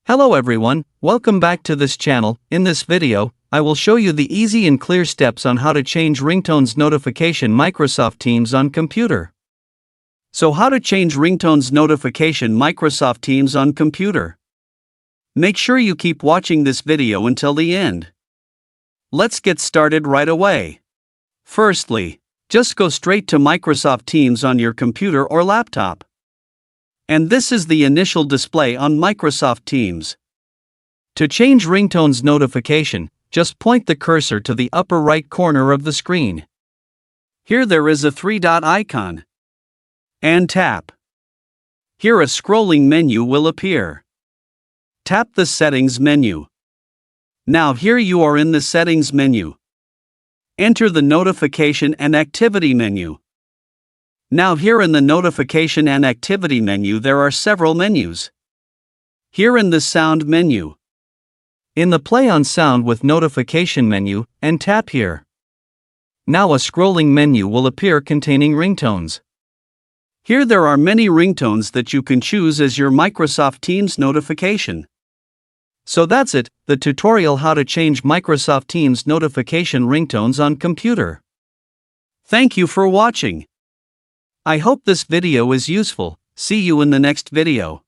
Hello everyone, welcome back to this channel. In this video, I will show you the easy and clear steps on how to change Ringtones notification Microsoft Teams on computer. So how to change Ringtones notification Microsoft Teams on computer? Make sure you keep watching this video until the end. Let's get started right away. Firstly, just go straight to Microsoft Teams on your computer or laptop. And this is the initial display on Microsoft Teams. To change Ringtones notification, just point the cursor to the upper right corner of the screen. Here there is a three-dot icon. And tap. Here a scrolling menu will appear. Tap the Settings menu. Now here you are in the Settings menu. Enter the Notification and Activity menu. Now here in the Notification and Activity menu there are several menus. Here in the Sound menu. In the Play on Sound with Notification menu, and tap here. Now a scrolling menu will appear containing ringtones. Here there are many ringtones that you can choose as your Microsoft Teams notification. So that's it, the tutorial how to change Microsoft Teams notification ringtones on computer. Thank you for watching. I hope this video is useful. See you in the next video.